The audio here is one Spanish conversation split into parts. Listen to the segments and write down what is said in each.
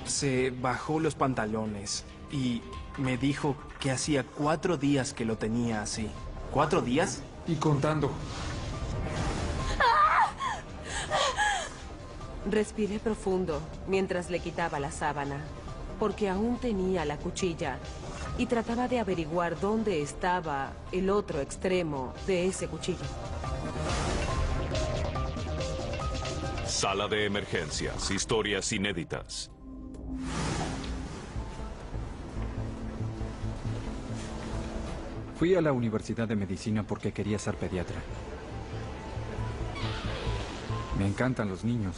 Se bajó los pantalones y me dijo que hacía 4 días que lo tenía así. ¿4 días? Y contando. Respiré profundo mientras le quitaba la sábana, porque aún tenía la cuchilla y trataba de averiguar dónde estaba el otro extremo de ese cuchillo. Sala de emergencias, historias inéditas. Fui a la Universidad de Medicina porque quería ser pediatra. Me encantan los niños.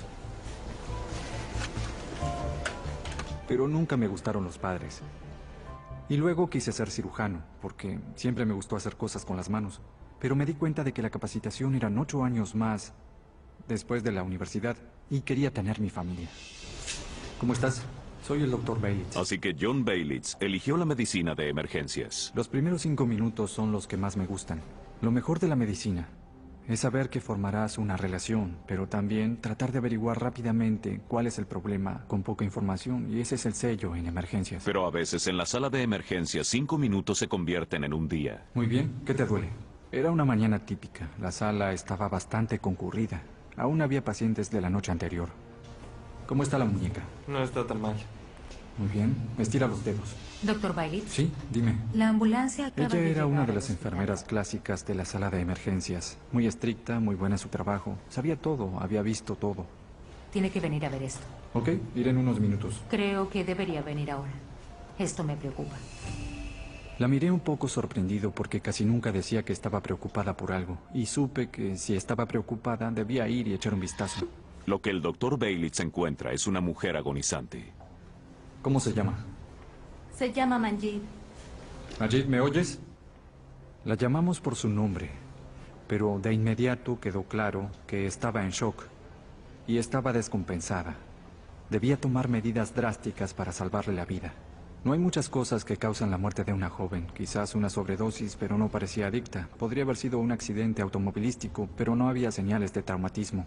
Pero nunca me gustaron los padres. Y luego quise ser cirujano, porque siempre me gustó hacer cosas con las manos. Pero me di cuenta de que la capacitación eran 8 años más después de la universidad y quería tener mi familia. ¿Cómo estás? Soy el Dr. Bailitz. Así que John Bailitz eligió la medicina de emergencias. Los primeros 5 minutos son los que más me gustan. Lo mejor de la medicina es saber que formarás una relación, pero también tratar de averiguar rápidamente cuál es el problema con poca información, y ese es el sello en emergencias. Pero a veces en la sala de emergencias 5 minutos se convierten en un día. Muy bien, ¿qué te duele? Era una mañana típica. La sala estaba bastante concurrida. Aún había pacientes de la noche anterior. ¿Cómo está la muñeca? No está tan mal. Muy bien, estira los dedos. Doctor Bailey. Sí, dime. La ambulancia acaba Ella de era una llegar de al las hospital. enfermeras clásicas de la sala de emergencias. Muy estricta, muy buena en su trabajo. Sabía todo, había visto todo. Tiene que venir a ver esto. Ok, iré en unos minutos. Creo que debería venir ahora. Esto me preocupa. La miré un poco sorprendido porque casi nunca decía que estaba preocupada por algo. Y supe que si estaba preocupada debía ir y echar un vistazo. Lo que el Dr. Bailitz encuentra es una mujer agonizante. ¿Cómo se llama? Se llama Manjit. Majid, ¿me oyes? La llamamos por su nombre, pero de inmediato quedó claro que estaba en shock y estaba descompensada. Debía tomar medidas drásticas para salvarle la vida. No hay muchas cosas que causan la muerte de una joven. Quizás una sobredosis, pero no parecía adicta. Podría haber sido un accidente automovilístico, pero no había señales de traumatismo.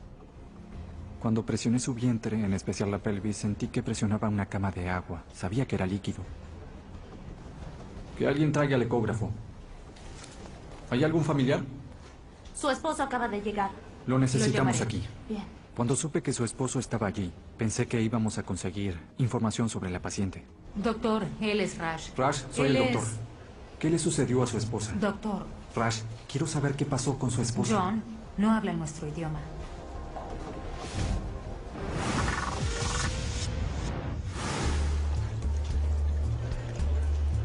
Cuando presioné su vientre, en especial la pelvis, sentí que presionaba una cama de agua. Sabía que era líquido. Que alguien traiga el ecógrafo. ¿Hay algún familiar? Su esposo acaba de llegar. Lo necesitamos llamaré. aquí. Bien. Cuando supe que su esposo estaba allí, pensé que íbamos a conseguir información sobre la paciente. Doctor, él es Raj. Raj, soy Él el doctor. es- ¿Qué le sucedió a su esposa? Doctor, Raj, quiero saber qué pasó con su esposa. John no habla nuestro idioma.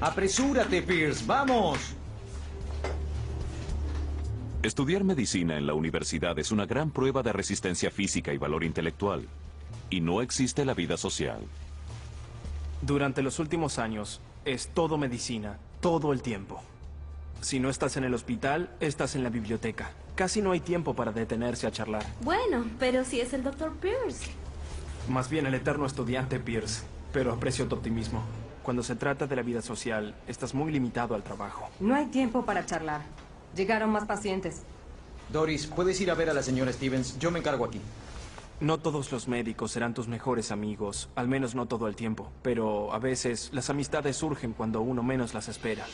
¡Apresúrate, Pierce! ¡Vamos! Estudiar medicina en la universidad es una gran prueba de resistencia física y valor intelectual. Y no existe la vida social. Durante los últimos años, es todo medicina, todo el tiempo. Si no estás en el hospital, estás en la biblioteca. Casi no hay tiempo para detenerse a charlar. Bueno, pero si es el Dr. Pierce. Más bien el eterno estudiante Pierce. Pero aprecio tu optimismo. Cuando se trata de la vida social, estás muy limitado al trabajo. No hay tiempo para charlar. Llegaron más pacientes. Doris, ¿puedes ir a ver a la señora Stevens? Yo me encargo aquí. No todos los médicos serán tus mejores amigos, al menos no todo el tiempo. Pero a veces las amistades surgen cuando uno menos las espera.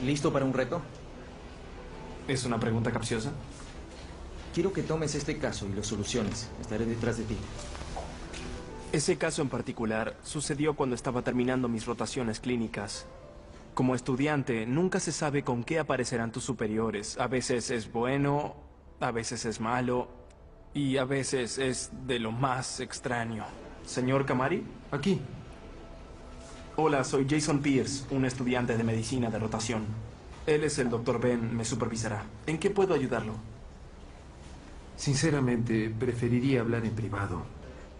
¿Listo para un reto? ¿Es una pregunta capciosa? Quiero que tomes este caso y lo soluciones. Estaré detrás de ti. Ese caso en particular sucedió cuando estaba terminando mis rotaciones clínicas. Como estudiante, nunca se sabe con qué aparecerán tus superiores. A veces es bueno, a veces es malo, y a veces es de lo más extraño. ¿Señor Kamari? Aquí. Hola, soy Jason Pierce, un estudiante de medicina de rotación. Él es el Dr. Ben, me supervisará. ¿En qué puedo ayudarlo? Sinceramente, preferiría hablar en privado.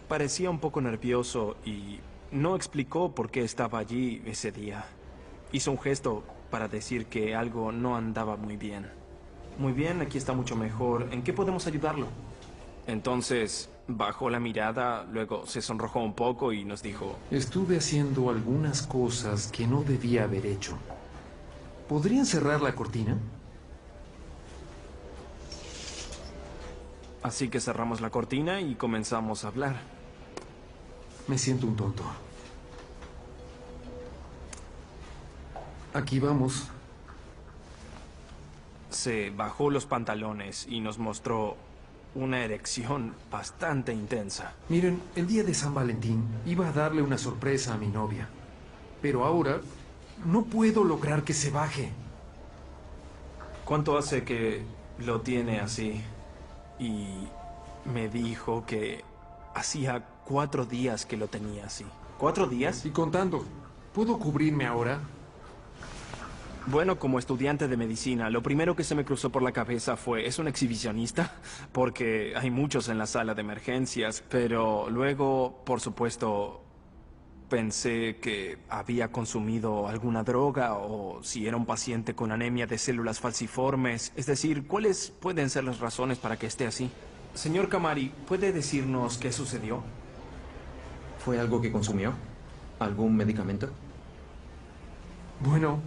Parecía un poco nervioso y no explicó por qué estaba allí ese día. Hizo un gesto para decir que algo no andaba muy bien. Muy bien, aquí está mucho mejor. ¿En qué podemos ayudarlo? Entonces bajó la mirada, luego se sonrojó un poco y nos dijo: Estuve haciendo algunas cosas que no debía haber hecho. ¿Podrían cerrar la cortina? Así que cerramos la cortina y comenzamos a hablar. Me siento un tonto. Aquí vamos. Se bajó los pantalones y nos mostró una erección bastante intensa. Miren, el día de San Valentín iba a darle una sorpresa a mi novia. Pero ahora no puedo lograr que se baje. ¿Cuánto hace que lo tiene así? Y me dijo que hacía 4 días que lo tenía así. ¿4 días? Y contando, ¿puedo cubrirme ahora? Bueno, como estudiante de medicina, lo primero que se me cruzó por la cabeza fue, ¿es un exhibicionista? Porque hay muchos en la sala de emergencias, pero luego, por supuesto, pensé que había consumido alguna droga o si era un paciente con anemia de células falciformes. Es decir, ¿cuáles pueden ser las razones para que esté así? Señor Kamari, ¿puede decirnos qué sucedió? ¿Fue algo que consumió? ¿Algún medicamento? Bueno,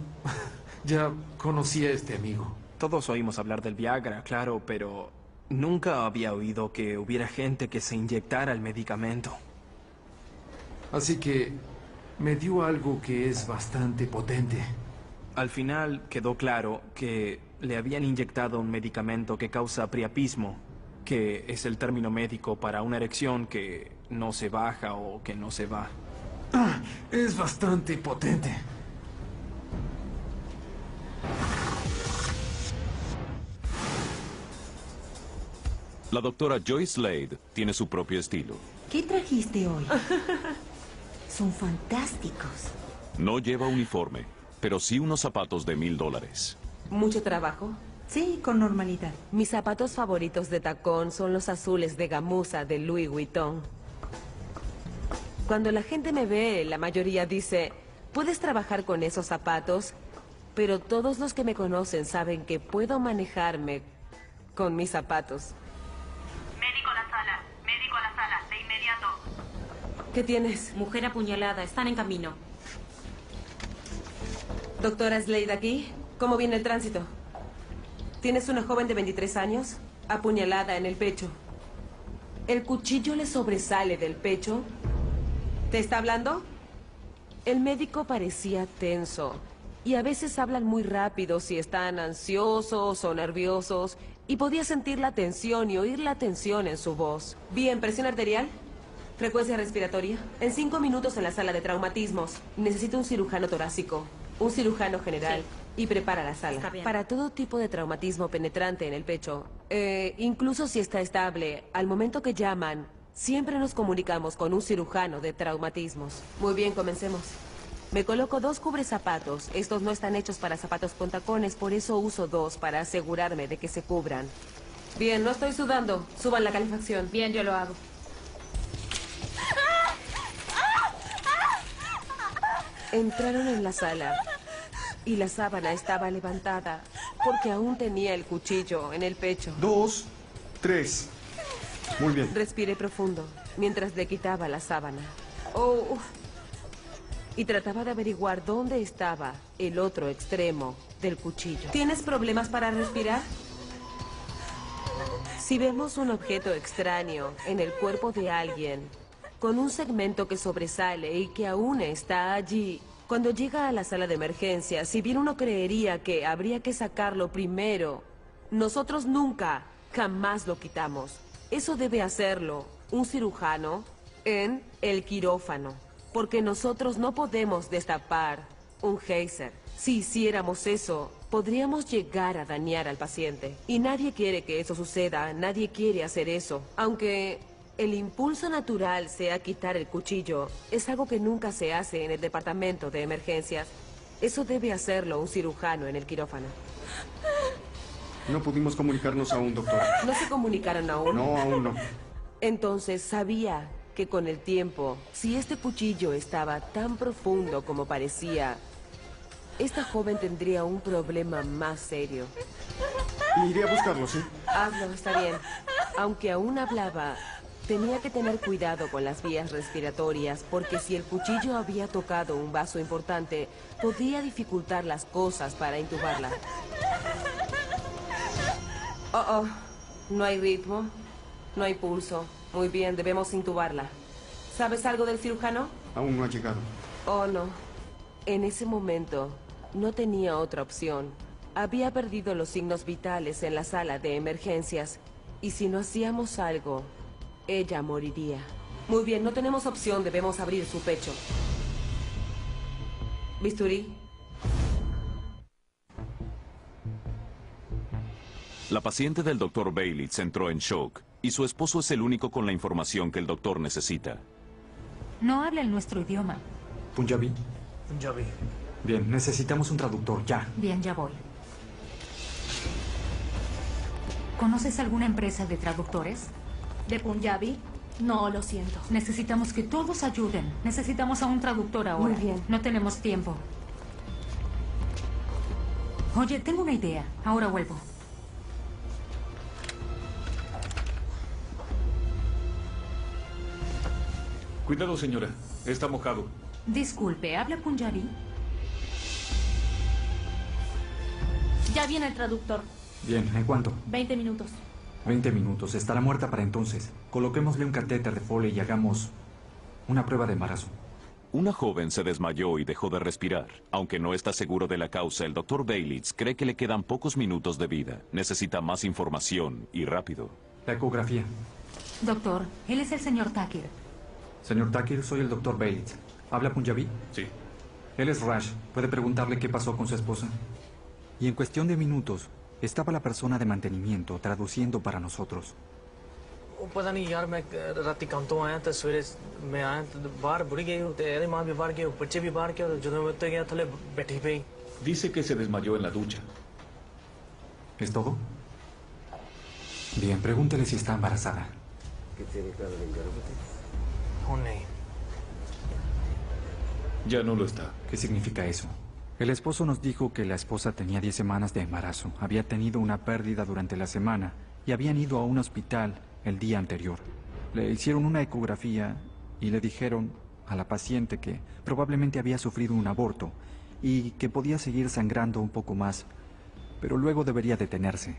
ya conocí a este amigo. Todos oímos hablar del Viagra, claro, pero nunca había oído que hubiera gente que se inyectara el medicamento. Así que me dio algo que es bastante potente. Al final quedó claro que le habían inyectado un medicamento que causa priapismo, que es el término médico para una erección que no se baja o que no se va. Es bastante potente. La doctora Joyce Slade tiene su propio estilo. ¿Qué trajiste hoy? Son fantásticos. No lleva uniforme, pero sí unos zapatos de $1000. ¿Mucho trabajo? Sí, con normalidad. Mis zapatos favoritos de tacón son los azules de gamuza de Louis Vuitton. Cuando la gente me ve, la mayoría dice, ¿puedes trabajar con esos zapatos? Pero todos los que me conocen saben que puedo manejarme con mis zapatos. Médico a la sala, de inmediato. ¿Qué tienes? Mujer apuñalada, están en camino. Doctora Slade aquí. ¿Cómo viene el tránsito? Tienes una joven de 23 años, apuñalada en el pecho. ¿El cuchillo le sobresale del pecho? ¿Te está hablando? El médico parecía tenso. Y a veces hablan muy rápido si están ansiosos o nerviosos. Y podía sentir la tensión y oír la tensión en su voz. Bien, presión arterial. Frecuencia respiratoria. En 5 minutos en la sala de traumatismos. Necesito un cirujano torácico. Un cirujano general. Sí. Y prepara la sala. Para todo tipo de traumatismo penetrante en el pecho. Incluso si está estable, al momento que llaman, siempre nos comunicamos con un cirujano de traumatismos. Muy bien, comencemos. Me coloco 2 cubrezapatos. Estos no están hechos para zapatos con tacones, por eso uso 2 para asegurarme de que se cubran. Bien, no estoy sudando. Suban la calefacción. Bien, yo lo hago. Entraron en la sala y la sábana estaba levantada porque aún tenía el cuchillo en el pecho. 2, 3. Muy bien. Respiré profundo mientras le quitaba la sábana. Oh, y trataba de averiguar dónde estaba el otro extremo del cuchillo. ¿Tienes problemas para respirar? Si vemos un objeto extraño en el cuerpo de alguien, con un segmento que sobresale y que aún está allí, cuando llega a la sala de emergencia, si bien uno creería que habría que sacarlo primero, nosotros nunca, jamás lo quitamos. Eso debe hacerlo un cirujano en el quirófano. Porque nosotros no podemos destapar un geyser. Si hiciéramos eso, podríamos llegar a dañar al paciente. Y nadie quiere que eso suceda, nadie quiere hacer eso. Aunque el impulso natural sea quitar el cuchillo, es algo que nunca se hace en el departamento de emergencias. Eso debe hacerlo un cirujano en el quirófano. No pudimos comunicarnos aún, doctor. ¿No se comunicaron aún? No, aún no. Entonces sabía que con el tiempo, si este cuchillo estaba tan profundo como parecía, esta joven tendría un problema más serio. Iré a buscarlo, ¿sí? Hazlo, está bien. Aunque aún hablaba, tenía que tener cuidado con las vías respiratorias, porque si el cuchillo había tocado un vaso importante, podía dificultar las cosas para intubarla. No hay ritmo, no hay pulso. Muy bien, debemos intubarla. ¿Sabes algo del cirujano? Aún no ha llegado. Oh, no. En ese momento, no tenía otra opción. Había perdido los signos vitales en la sala de emergencias. Y si no hacíamos algo, ella moriría. Muy bien, no tenemos opción. Debemos abrir su pecho. ¿Bisturí? La paciente del Dr. Bailey entró en shock y su esposo es el único con la información que el doctor necesita. No habla en nuestro idioma. ¿Punjabi? Punjabi. Bien, necesitamos un traductor, ya. Bien, ya voy. ¿Conoces alguna empresa de traductores? ¿De Punjabi? No, lo siento. Necesitamos que todos ayuden. Necesitamos a un traductor ahora. Muy bien. No tenemos tiempo. Oye, tengo una idea. Ahora vuelvo. Cuidado, señora. Está mojado. Disculpe, ¿habla Punjabi? Ya viene el traductor. Bien, ¿en cuánto? 20 minutos. 20 minutos. Estará muerta para entonces. Coloquémosle un catéter de Foley y hagamos una prueba de embarazo. Una joven se desmayó y dejó de respirar. Aunque no está seguro de la causa, el Dr. Bailey cree que le quedan pocos minutos de vida. Necesita más información y rápido. La ecografía. Doctor, él es el señor Takir. Señor Takir, soy el Dr. Bailey. ¿Habla Punjabi? Sí. Él es Raj. ¿Puede preguntarle qué pasó con su esposa? Y en cuestión de minutos, estaba la persona de mantenimiento traduciendo para nosotros. पता नहीं यार मैं राती काम तो आया तो सवेरे मैं आया तो बाहर बुढ़ी गई ते ਇਹਦੀ ਮਾਂ ਵੀ ਬਾਹਰ ਗਈ ਬੱਚੇ ਵੀ ਬਾਹਰ ਗਏ ਜਦੋਂ ਮੈਂ ਉੱਤੇ ਗਿਆ ਥੱਲੇ ਬੈਠੀ ਪਈ Dice que se desmayó en la ducha. ¿Es todo? Bien, pregúntele si está embarazada. ਹੁਣ ਨਹੀਂ Ya no lo está. ¿Qué significa eso? El esposo nos dijo que la esposa tenía 10 semanas de embarazo, había tenido una pérdida durante la semana y habían ido a un hospital el día anterior. Le hicieron una ecografía y le dijeron a la paciente que probablemente había sufrido un aborto y que podía seguir sangrando un poco más, pero luego debería detenerse.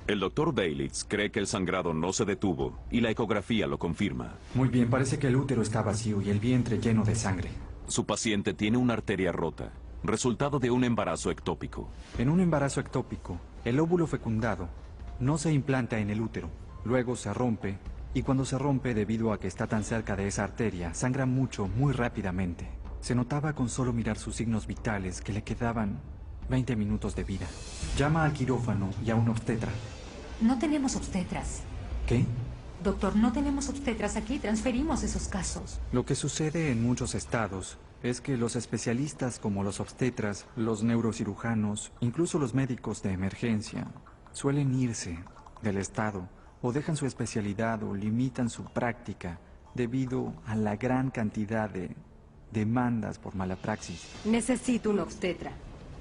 El Dr. Bailey cree que el sangrado no se detuvo y la ecografía lo confirma. Muy bien, parece que el útero está vacío y el vientre lleno de sangre. Su paciente tiene una arteria rota, resultado de un embarazo ectópico. En un embarazo ectópico, el óvulo fecundado no se implanta en el útero. Luego se rompe, y cuando se rompe, debido a que está tan cerca de esa arteria, sangra mucho, muy rápidamente. Se notaba con solo mirar sus signos vitales que le quedaban 20 minutos de vida. Llama al quirófano y a un obstetra. No tenemos obstetras. ¿Qué? Doctor, no tenemos obstetras aquí. Transferimos esos casos. Lo que sucede en muchos estados es que los especialistas como los obstetras, los neurocirujanos, incluso los médicos de emergencia, suelen irse del estado o dejan su especialidad o limitan su práctica debido a la gran cantidad de demandas por mala praxis. Necesito un obstetra.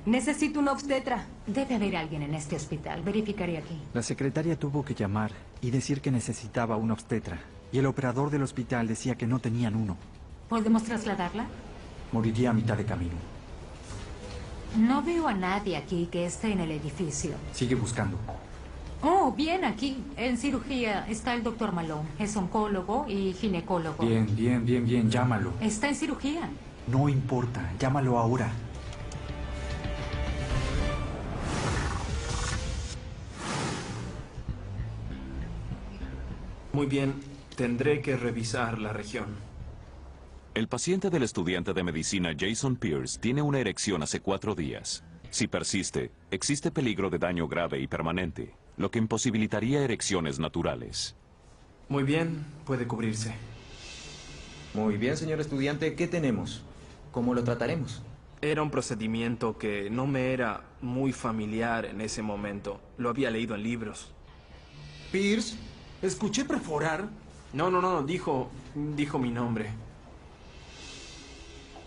Necesito un obstetra. Debe haber alguien en este hospital. Verificaré aquí. La secretaria tuvo que llamar y decir que necesitaba un obstetra. Y el operador del hospital decía que no tenían uno. ¿Podemos trasladarla? Moriría a mitad de camino. No veo a nadie aquí que esté en el edificio. Sigue buscando. Oh, bien, aquí. En cirugía está el doctor Malone. Es oncólogo y ginecólogo. Bien. Llámalo. Está en cirugía. No importa. Llámalo ahora. Muy bien. Tendré que revisar la región. El paciente del estudiante de medicina Jason Pierce tiene una erección hace 4 días. Si persiste, existe peligro de daño grave y permanente, lo que imposibilitaría erecciones naturales. Muy bien, puede cubrirse. Muy bien, señor estudiante, ¿qué tenemos? ¿Cómo lo trataremos? Era un procedimiento que no me era muy familiar en ese momento. Lo había leído en libros. Pierce, ¿escuché perforar? No, dijo mi nombre.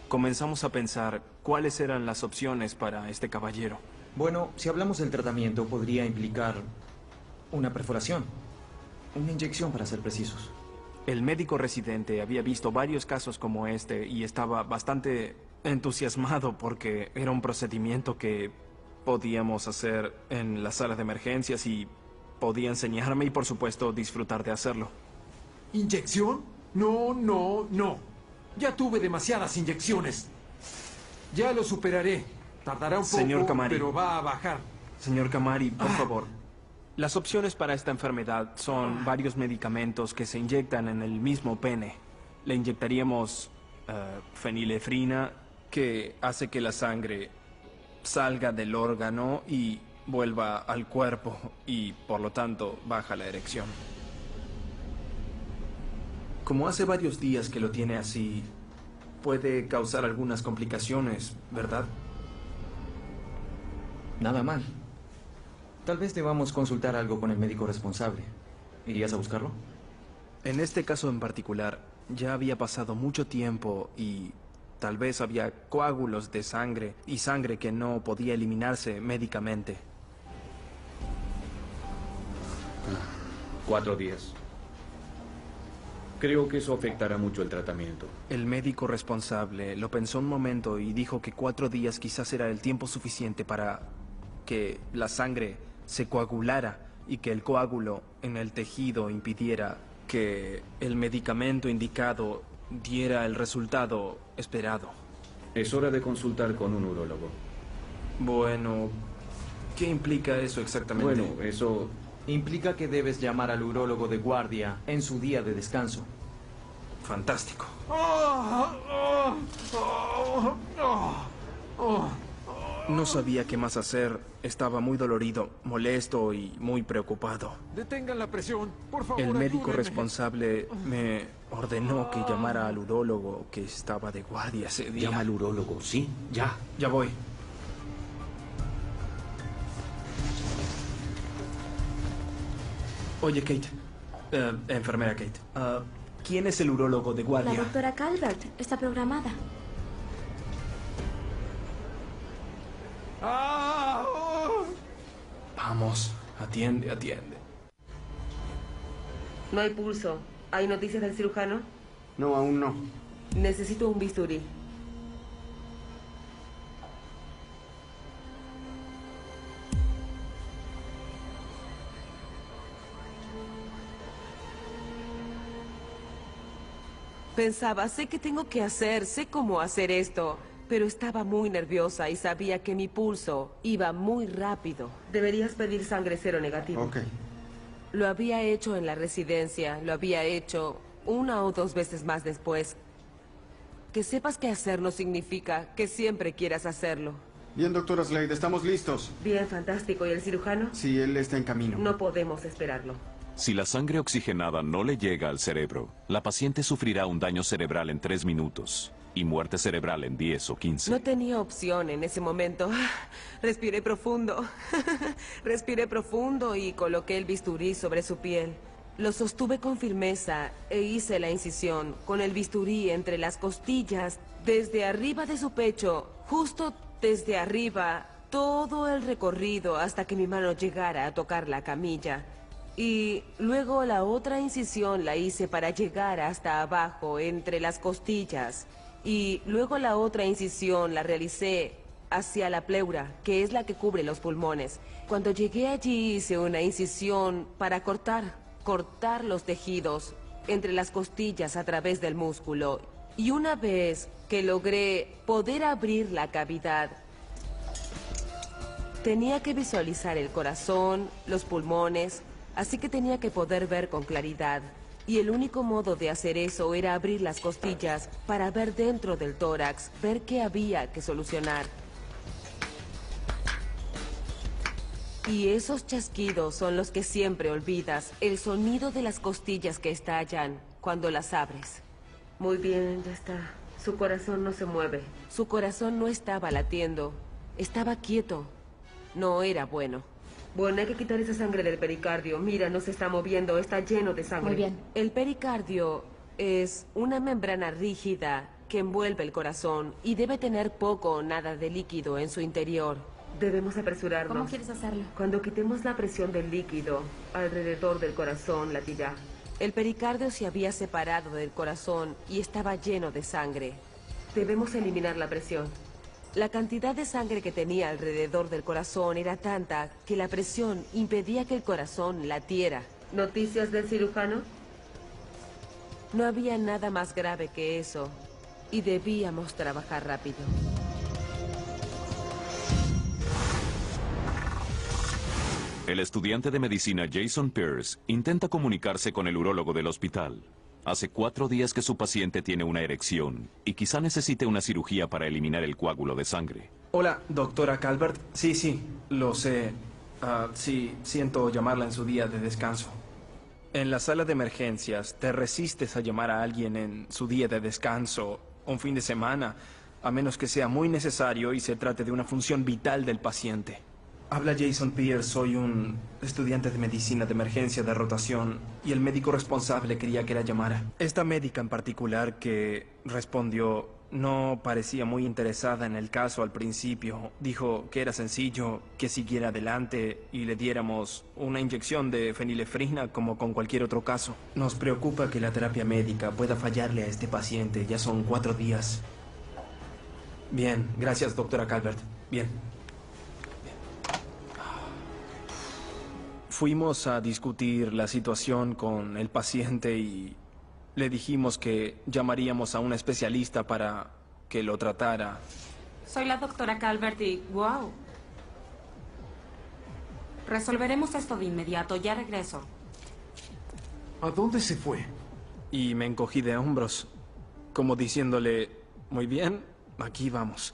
Comenzamos a pensar cuáles eran las opciones para este caballero. Bueno, si hablamos del tratamiento, podría implicar una perforación. Una inyección, para ser precisos. El médico residente había visto varios casos como este y estaba bastante entusiasmado porque era un procedimiento que podíamos hacer en la sala de emergencias y podía enseñarme y, por supuesto, disfrutar de hacerlo. ¿Inyección? No, no, no. Ya tuve demasiadas inyecciones. Ya lo superaré. Tardará un poco, Señor Kamari. pero va a bajar. Señor Kamari, por favor. Las opciones para esta enfermedad son varios medicamentos que se inyectan en el mismo pene. Le inyectaríamos fenilefrina, que hace que la sangre salga del órgano y vuelva al cuerpo, y por lo tanto baja la erección. Como hace varios días que lo tiene así, puede causar algunas complicaciones, ¿verdad? Nada mal. Tal vez debamos consultar algo con el médico responsable. ¿Irías a buscarlo? En este caso en particular, ya había pasado mucho tiempo y tal vez había coágulos de sangre y sangre que no podía eliminarse médicamente. 4 días. Creo que eso afectará mucho el tratamiento. El médico responsable lo pensó un momento y dijo que 4 días quizás era el tiempo suficiente para que la sangre se coagulara y que el coágulo en el tejido impidiera que el medicamento indicado diera el resultado esperado. Es hora de consultar con un urólogo. Bueno, ¿qué implica eso exactamente? Bueno, eso implica que debes llamar al urólogo de guardia en su día de descanso. Fantástico. No sabía qué más hacer. Estaba muy dolorido, molesto y muy preocupado. Detengan la presión, por favor. El médico ayúdenme. responsable me ordenó que llamara al urólogo que estaba de guardia ese día. llama al urólogo, ¿sí? Ya. Ya voy. Oye, Kate. Enfermera Kate. ¿Quién es el urólogo de guardia? La doctora Calvert está programada. Vamos, atiende, atiende. No hay pulso. ¿Hay noticias del cirujano? No, aún no. Necesito un bisturí. Pensaba, sé qué tengo que hacer, sé cómo hacer esto, pero estaba muy nerviosa y sabía que mi pulso iba muy rápido. Deberías pedir sangre cero negativo. Ok. Lo había hecho en la residencia, lo había hecho 1 o 2 veces más después. Que sepas qué hacer no significa que siempre quieras hacerlo. Bien, doctora Slade, estamos listos. Bien, fantástico. ¿Y el cirujano? Sí, él está en camino. No podemos esperarlo. Si la sangre oxigenada no le llega al cerebro, la paciente sufrirá un daño cerebral en 3 minutos y muerte cerebral en 10 o 15. No tenía opción en ese momento. Respiré profundo. Respiré profundo y coloqué el bisturí sobre su piel. Lo sostuve con firmeza e hice la incisión con el bisturí entre las costillas, desde arriba de su pecho, justo desde arriba, todo el recorrido hasta que mi mano llegara a tocar la camilla. Y luego la otra incisión la hice para llegar hasta abajo, entre las costillas. Y luego la otra incisión la realicé hacia la pleura, que es la que cubre los pulmones. Cuando llegué allí hice una incisión para cortar los tejidos entre las costillas a través del músculo. Y una vez que logré poder abrir la cavidad, tenía que visualizar el corazón, los pulmones, así que tenía que poder ver con claridad. Y el único modo de hacer eso era abrir las costillas para ver dentro del tórax, ver qué había que solucionar. Y esos chasquidos son los que siempre olvidas, el sonido de las costillas que estallan cuando las abres. Muy bien, ya está. Su corazón no se mueve. Su corazón no estaba latiendo, estaba quieto. No era bueno. Bueno, hay que quitar esa sangre del pericardio. Mira, no se está moviendo, está lleno de sangre. Muy bien. El pericardio es una membrana rígida que envuelve el corazón y debe tener poco o nada de líquido en su interior. Debemos apresurarnos. ¿Cómo quieres hacerlo? Cuando quitemos la presión del líquido alrededor del corazón, latirá. El pericardio se había separado del corazón y estaba lleno de sangre. Debemos eliminar la presión. La cantidad de sangre que tenía alrededor del corazón era tanta que la presión impedía que el corazón latiera. ¿Noticias del cirujano? No había nada más grave que eso. Y debíamos trabajar rápido. El estudiante de medicina Jason Pierce intenta comunicarse con el urólogo del hospital. Hace 4 días que su paciente tiene una erección y quizá necesite una cirugía para eliminar el coágulo de sangre. Hola, doctora Calvert. Sí, lo sé. Sí, siento llamarla en su día de descanso. En la sala de emergencias, te resistes a llamar a alguien en su día de descanso, un fin de semana, a menos que sea muy necesario y se trate de una función vital del paciente. Habla Jason Pierce, soy un estudiante de medicina de emergencia de rotación y el médico responsable quería que la llamara. Esta médica en particular que respondió no parecía muy interesada en el caso al principio. Dijo que era sencillo, que siguiera adelante y le diéramos una inyección de fenilefrina como con cualquier otro caso. Nos preocupa que la terapia médica pueda fallarle a este paciente. Ya son 4 días. Bien, gracias, doctora Calvert. Bien. Fuimos a discutir la situación con el paciente y le dijimos que llamaríamos a un especialista para que lo tratara. Soy la doctora Calvert y... ¡Wow! Resolveremos esto de inmediato. Ya regreso. ¿A dónde se fue? Y me encogí de hombros, como diciéndole, muy bien, aquí vamos.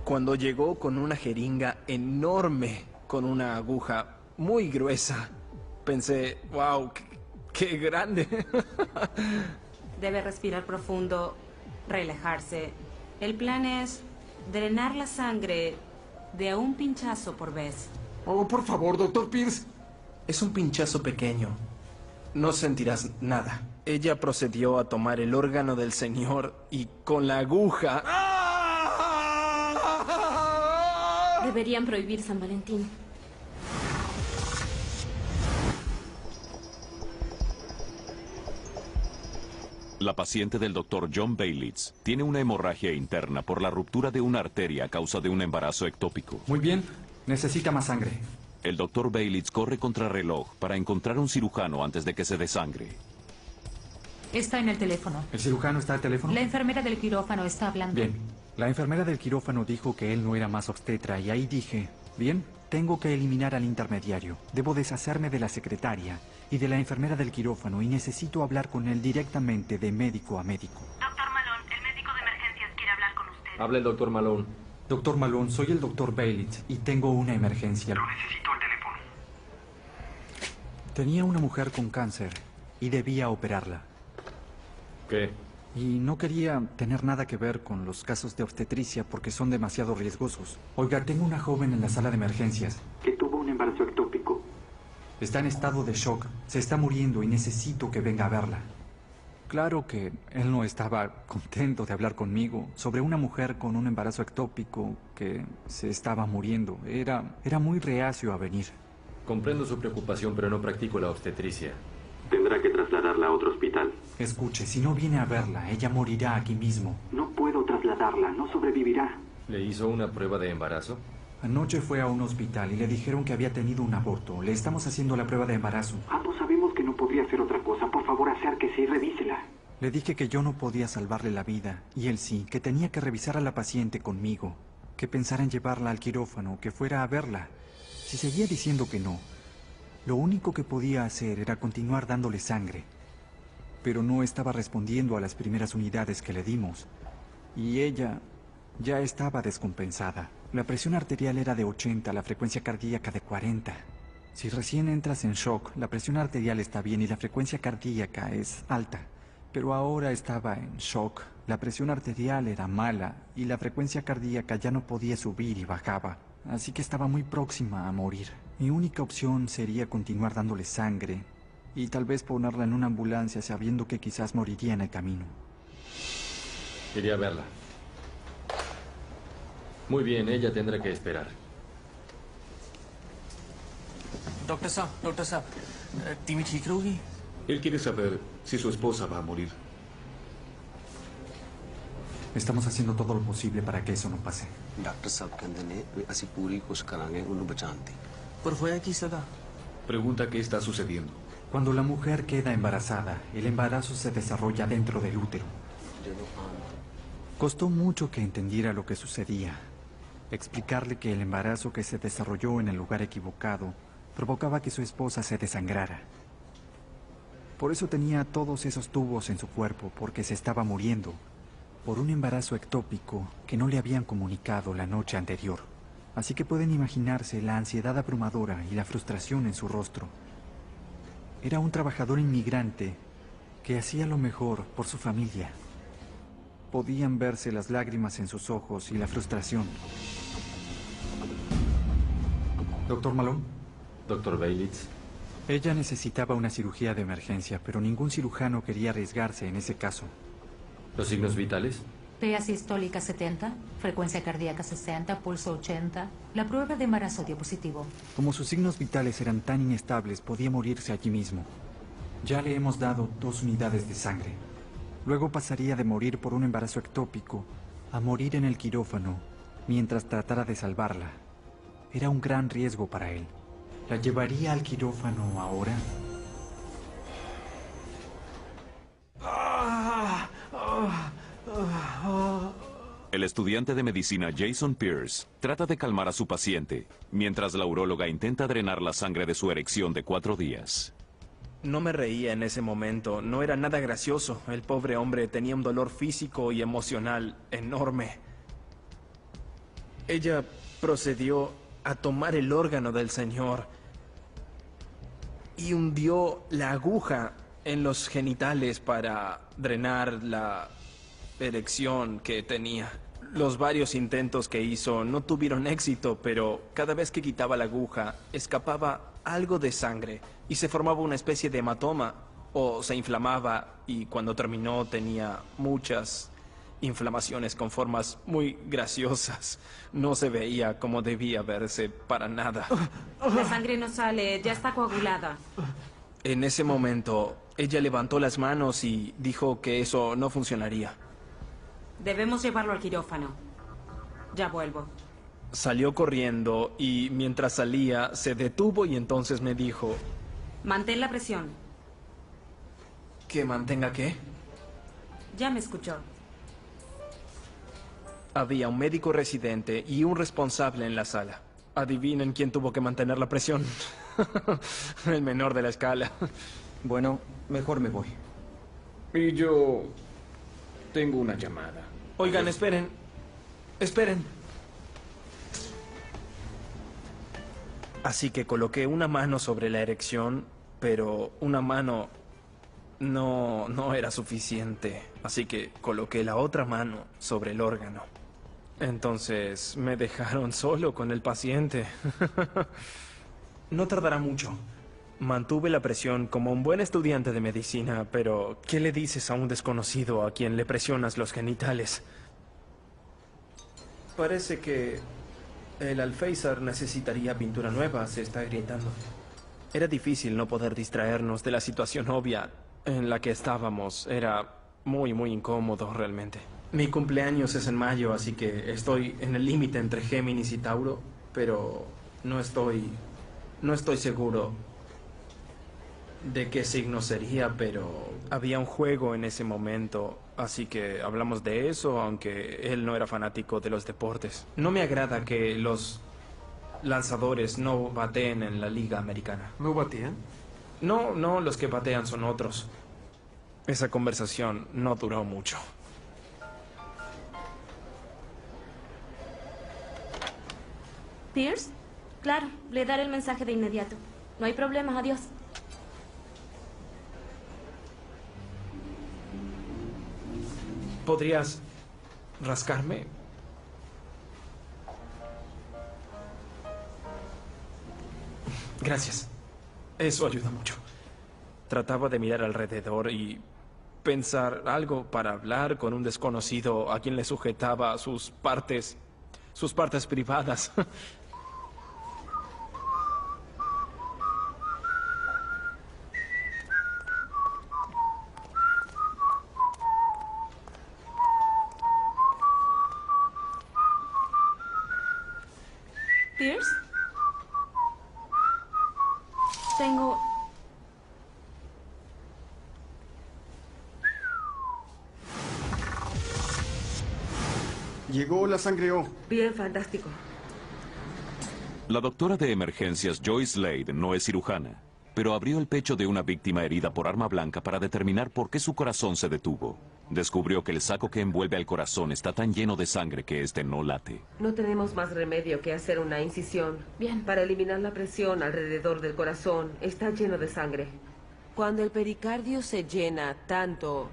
Cuando llegó con una jeringa enorme, con una aguja muy gruesa, pensé, wow, qué grande. Debe respirar profundo, relajarse. El plan es drenar la sangre de un pinchazo por vez. Oh, por favor, doctor Pierce. Es un pinchazo pequeño. No sentirás nada. Ella procedió a tomar el órgano del señor y con la aguja... Deberían prohibir San Valentín. La paciente del Dr. John Baylitz tiene una hemorragia interna por la ruptura de una arteria a causa de un embarazo ectópico. Muy bien, necesita más sangre. El Dr. Baylitz corre contrarreloj para encontrar un cirujano antes de que se desangre. Está en el teléfono. ¿El cirujano está al teléfono? La enfermera del quirófano está hablando. Bien. La enfermera del quirófano dijo que él no era más obstetra y ahí dije, bien, tengo que eliminar al intermediario. Debo deshacerme de la secretaria y de la enfermera del quirófano y necesito hablar con él directamente de médico a médico. Doctor Malone, el médico de emergencias quiere hablar con usted. Habla el doctor Malone. Doctor Malone, soy el doctor Baylitz y tengo una emergencia. Lo necesito al teléfono. Tenía una mujer con cáncer y debía operarla. ¿Qué? Y no quería tener nada que ver con los casos de obstetricia porque son demasiado riesgosos. Oiga, tengo una joven en la sala de emergencias. Que tuvo un embarazo ectópico. Está en estado de shock. Se está muriendo y necesito que venga a verla. Claro que él no estaba contento de hablar conmigo sobre una mujer con un embarazo ectópico que se estaba muriendo. Era muy reacio a venir. Comprendo su preocupación, pero no practico la obstetricia. Tendrá que trasladarla a otro hospital. Escuche, si no viene a verla, ella morirá aquí mismo. No puedo trasladarla, no sobrevivirá. ¿Le hizo una prueba de embarazo? Anoche fue a un hospital y le dijeron que había tenido un aborto. Le estamos haciendo la prueba de embarazo. Ambos sabemos que no podría hacer otra cosa. Por favor, acérquese y revísela. Le dije que yo no podía salvarle la vida, y él sí, que tenía que revisar a la paciente conmigo, que pensara en llevarla al quirófano, que fuera a verla. Si seguía diciendo que no, lo único que podía hacer era continuar dándole sangre. Pero no estaba respondiendo a las primeras unidades que le dimos. Y ella ya estaba descompensada. La presión arterial era de 80, la frecuencia cardíaca de 40. Si recién entras en shock, la presión arterial está bien y la frecuencia cardíaca es alta. Pero ahora estaba en shock. La presión arterial era mala y la frecuencia cardíaca ya no podía subir y bajaba. Así que estaba muy próxima a morir. Mi única opción sería continuar dándole sangre y tal vez ponerla en una ambulancia sabiendo que quizás moriría en el camino. Quería verla. Muy bien, ella tendrá que esperar. Doctor Saab, ¿Timi ठीक रहोगी? Él quiere saber si su esposa va a morir. Estamos haciendo todo lo posible para que eso no pase. Doctor साहब कहते ने भी ਅਸੀਂ ਪੂਰੀ ਕੋਸ਼ਿਸ਼ ਕਰਾਂਗੇ ਉਹਨੂੰ ਬਚਾਉਣ ਦੀ। पर होया की सदा? Pregunta qué está sucediendo. Cuando la mujer queda embarazada, el embarazo se desarrolla dentro del útero. Costó mucho que entendiera lo que sucedía. Explicarle que el embarazo que se desarrolló en el lugar equivocado provocaba que su esposa se desangrara. Por eso tenía todos esos tubos en su cuerpo, porque se estaba muriendo por un embarazo ectópico que no le habían comunicado la noche anterior. Así que pueden imaginarse la ansiedad abrumadora y la frustración en su rostro. Era un trabajador inmigrante que hacía lo mejor por su familia. Podían verse las lágrimas en sus ojos y la frustración. ¿Doctor Malone? Doctor Bailitz. Ella necesitaba una cirugía de emergencia, pero ningún cirujano quería arriesgarse en ese caso. ¿Los signos vitales? PA sistólica 70, frecuencia cardíaca 60, pulso 80. La prueba de embarazo dio positivo. Como sus signos vitales eran tan inestables, podía morirse allí mismo. Ya le hemos dado 2 unidades de sangre. Luego pasaría de morir por un embarazo ectópico a morir en el quirófano mientras tratara de salvarla. Era un gran riesgo para él. ¿La llevaría al quirófano ahora? El estudiante de medicina Jason Pierce trata de calmar a su paciente, mientras la uróloga intenta drenar la sangre de su erección de 4 días. No me reía en ese momento, no era nada gracioso. El pobre hombre tenía un dolor físico y emocional enorme. Ella procedió a tomar el órgano del señor y hundió la aguja en los genitales para drenar la erección que tenía. Los varios intentos que hizo no tuvieron éxito, pero cada vez que quitaba la aguja, escapaba algo de sangre y se formaba una especie de hematoma o se inflamaba, y cuando terminó tenía muchas inflamaciones con formas muy graciosas. No se veía como debía verse para nada. La sangre no sale, ya está coagulada. En ese momento, ella levantó las manos y dijo que eso no funcionaría. Debemos llevarlo al quirófano. Ya vuelvo. Salió corriendo y mientras salía se detuvo y entonces me dijo... Mantén la presión. ¿Que mantenga qué? Ya me escuchó. Había un médico residente y un responsable en la sala. Adivinen quién tuvo que mantener la presión. El menor de la escala. Bueno, mejor me voy. Y yo tengo una llamada. Oigan, esperen. Esperen. Así que coloqué una mano sobre la erección, pero una mano no era suficiente. Así que coloqué la otra mano sobre el órgano. Entonces me dejaron solo con el paciente. No tardará mucho. Mantuve la presión como un buen estudiante de medicina, pero ¿qué le dices a un desconocido a quien le presionas los genitales? Parece que el alféizar necesitaría pintura nueva, se está agrietando. Era difícil no poder distraernos de la situación obvia en la que estábamos. Era muy incómodo realmente. Mi cumpleaños es en mayo, así que estoy en el límite entre Géminis y Tauro, pero no estoy seguro de qué signo sería, pero había un juego en ese momento, así que hablamos de eso, aunque él no era fanático de los deportes. No me agrada que los lanzadores no bateen en la liga americana. ¿No batean? No, los que batean son otros. Esa conversación no duró mucho. ¿Pierce? Claro, le daré el mensaje de inmediato. No hay problemas, adiós. ¿Podrías rascarme? Gracias. Eso ayuda mucho. Trataba de mirar alrededor y pensar algo para hablar con un desconocido a quien le sujetaba sus partes privadas. ¿Pierce? Llegó la sangre O. Bien, fantástico. La doctora de emergencias Joyce Slade no es cirujana, pero abrió el pecho de una víctima herida por arma blanca para determinar por qué su corazón se detuvo. Descubrió que el saco que envuelve al corazón está tan lleno de sangre que este no late. No tenemos más remedio que hacer una incisión. Bien. Para eliminar la presión alrededor del corazón. Está lleno de sangre. Cuando el pericardio se llena tanto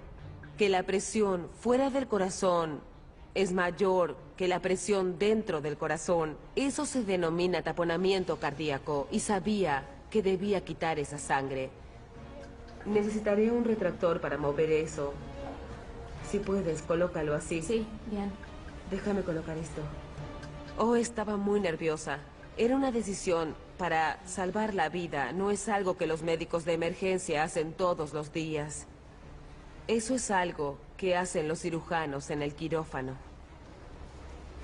que la presión fuera del corazón es mayor que la presión dentro del corazón, eso se denomina taponamiento cardíaco y sabía que debía quitar esa sangre. Necesitaré un retractor para mover eso. Si puedes, colócalo así. Sí, bien. Déjame colocar esto. Oh, estaba muy nerviosa. Era una decisión para salvar la vida. No es algo que los médicos de emergencia hacen todos los días. Eso es algo que hacen los cirujanos en el quirófano.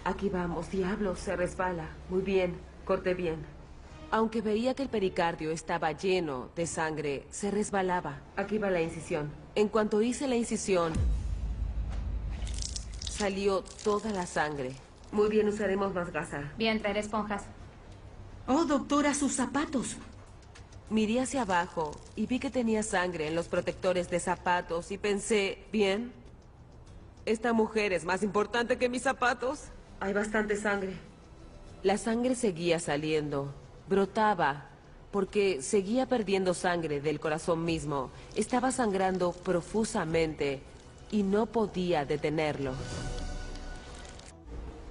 Aquí vamos, diablo, se resbala. Muy bien, corte bien. Aunque veía que el pericardio estaba lleno de sangre, se resbalaba. Aquí va la incisión. En cuanto hice la incisión, salió toda la sangre. Muy bien, usaremos más gasa. Bien, traeré esponjas. Oh, doctora, sus zapatos. Miré hacia abajo y vi que tenía sangre en los protectores de zapatos y pensé, bien, esta mujer es más importante que mis zapatos. Hay bastante sangre. La sangre seguía saliendo, brotaba, porque seguía perdiendo sangre del corazón mismo. Estaba sangrando profusamente y no podía detenerlo.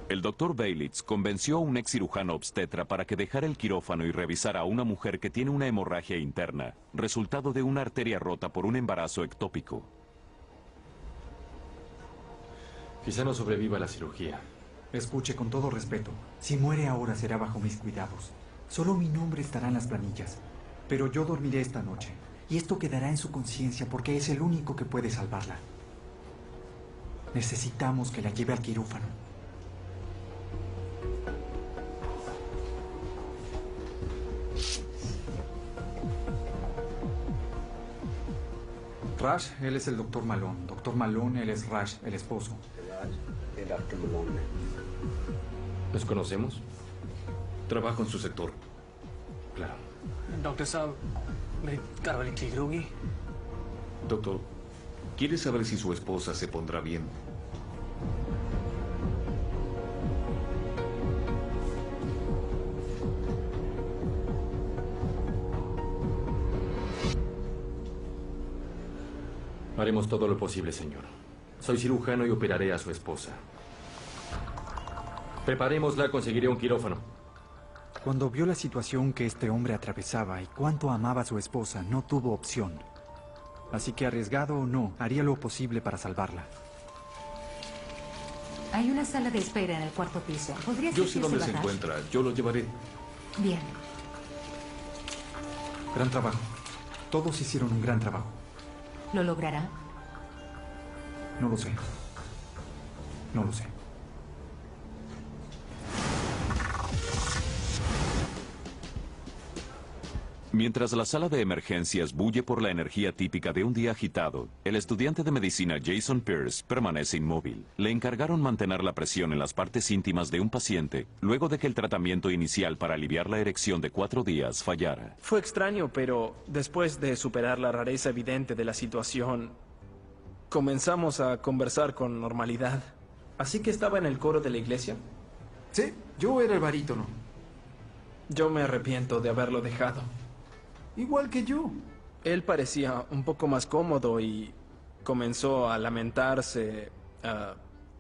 El doctor Baylitz convenció a un ex cirujano obstetra para que dejara el quirófano y revisara a una mujer que tiene una hemorragia interna, resultado de una arteria rota por un embarazo ectópico. Quizá no sobreviva a la cirugía. Escuche, con todo respeto, si muere ahora será bajo mis cuidados. Solo mi nombre estará en las planillas. Pero yo dormiré esta noche, y esto quedará en su conciencia porque es el único que puede salvarla. Necesitamos que la lleve al quirófano. Rash, él es el doctor Malone. Doctor Malone, él es Rash, el esposo. ¿Nos conocemos? Trabajo en su sector. Claro. Doctor साहब मेरी घरवाली ठीक रहोगी Doctor, ¿quiere saber si su esposa se pondrá bien? Haremos todo lo posible, señor. Soy cirujano y operaré a su esposa. Preparémosla, conseguiré un quirófano. Cuando vio la situación que este hombre atravesaba y cuánto amaba a su esposa, no tuvo opción. Así que, arriesgado o no, haría lo posible para salvarla. Hay una sala de espera en el cuarto piso. ¿Podrías Yo sé dónde se bajar? encuentra. Yo lo llevaré. Bien. Gran trabajo. Todos hicieron un gran trabajo. ¿Lo logrará? No lo sé. No lo sé. Mientras la sala de emergencias bulle por la energía típica de un día agitado, el estudiante de medicina Jason Pierce permanece inmóvil. Le encargaron mantener la presión en las partes íntimas de un paciente luego de que el tratamiento inicial para aliviar la erección de 4 días fallara. Fue extraño, pero después de superar la rareza evidente de la situación, comenzamos a conversar con normalidad. ¿Así que estaba en el coro de la iglesia? Sí, yo era el barítono. Yo me arrepiento de haberlo dejado. Igual que yo. Él parecía un poco más cómodo y comenzó a lamentarse.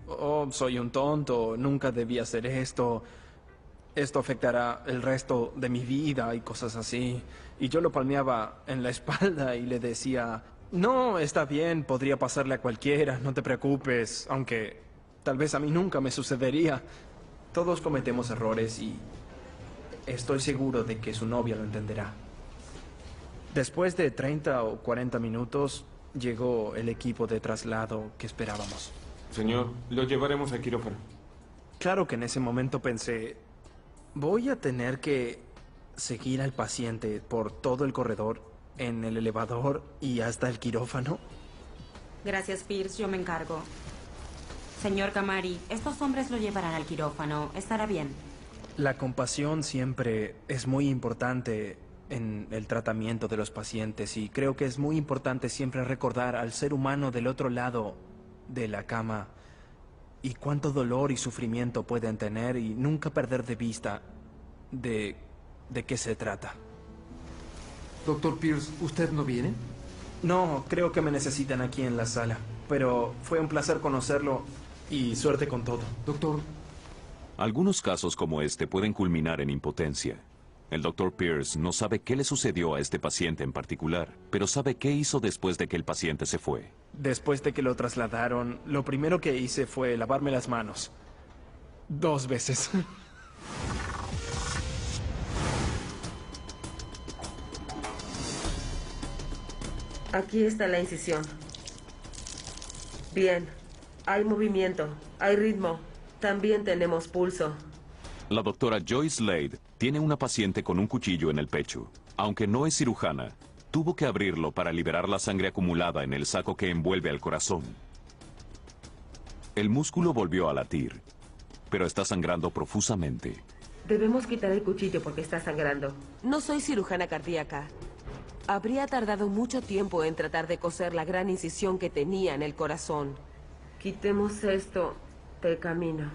Oh, soy un tonto, nunca debí hacer esto. Esto afectará el resto de mi vida y cosas así. Y yo lo palmeaba en la espalda y le decía, no, está bien, podría pasarle a cualquiera, no te preocupes, aunque tal vez a mí nunca me sucedería. Todos cometemos errores y estoy seguro de que su novia lo entenderá. Después de 30 o 40 minutos, llegó el equipo de traslado que esperábamos. Señor, lo llevaremos al quirófano. Claro que en ese momento pensé, voy a tener que seguir al paciente por todo el corredor, en el elevador y hasta el quirófano. Gracias, Pierce. Yo me encargo. Señor Kamari, estos hombres lo llevarán al quirófano. Estará bien. La compasión siempre es muy importante en el tratamiento de los pacientes y creo que es muy importante siempre recordar al ser humano del otro lado de la cama y cuánto dolor y sufrimiento pueden tener y nunca perder de vista de qué se trata. Doctor Pierce, ¿usted no viene? No, creo que me necesitan aquí en la sala, pero fue un placer conocerlo y suerte con todo. Doctor. Algunos casos como este pueden culminar en impotencia. El Dr. Pierce no sabe qué le sucedió a este paciente en particular, pero sabe qué hizo después de que el paciente se fue. Después de que lo trasladaron, lo primero que hice fue lavarme las manos. 2 veces. Aquí está la incisión. Bien. Hay movimiento, hay ritmo. También tenemos pulso. La doctora Joyce Slade tiene una paciente con un cuchillo en el pecho. Aunque no es cirujana, tuvo que abrirlo para liberar la sangre acumulada en el saco que envuelve al corazón. El músculo volvió a latir, pero está sangrando profusamente. Debemos quitar el cuchillo porque está sangrando. No soy cirujana cardíaca. Habría tardado mucho tiempo en tratar de coser la gran incisión que tenía en el corazón. Quitemos esto del camino.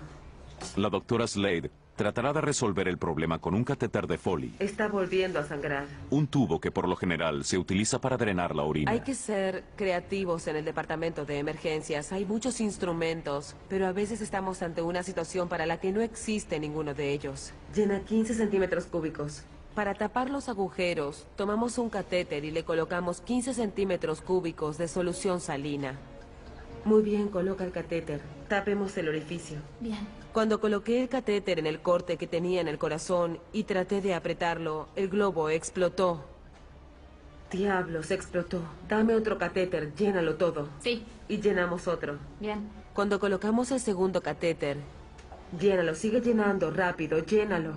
La doctora Slade tratará de resolver el problema con un catéter de Foley. Está volviendo a sangrar. Un tubo que por lo general se utiliza para drenar la orina. Hay que ser creativos en el departamento de emergencias. Hay muchos instrumentos, pero a veces estamos ante una situación para la que no existe ninguno de ellos. Llena 15 centímetros cúbicos. Para tapar los agujeros, tomamos un catéter y le colocamos 15 centímetros cúbicos de solución salina. Muy bien, coloca el catéter. Tapemos el orificio. Bien. Cuando coloqué el catéter en el corte que tenía en el corazón y traté de apretarlo, el globo explotó. Diablos, explotó. Dame otro catéter, llénalo todo. Sí. Y llenamos otro. Bien. Cuando colocamos el segundo catéter, llénalo, sigue llenando, rápido, llénalo.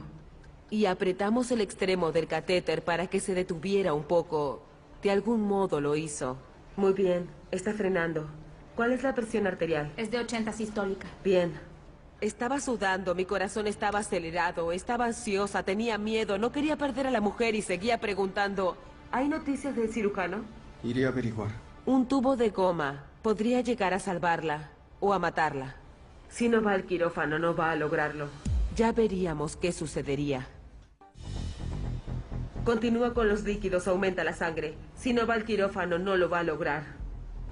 Y apretamos el extremo del catéter para que se detuviera un poco. De algún modo lo hizo. Muy bien, está frenando. ¿Cuál es la presión arterial? Es de 80 sistólica. Bien. Estaba sudando, mi corazón estaba acelerado, estaba ansiosa, tenía miedo, no quería perder a la mujer y seguía preguntando, ¿hay noticias del cirujano? Iré a averiguar. Un tubo de goma podría llegar a salvarla o a matarla. Si no va al quirófano, no va a lograrlo. Ya veríamos qué sucedería. Continúa con los líquidos, aumenta la sangre. Si no va al quirófano, no lo va a lograr.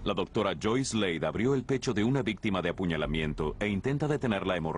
La doctora Joyce Slade abrió el pecho de una víctima de apuñalamiento e intenta detener la hemorragia.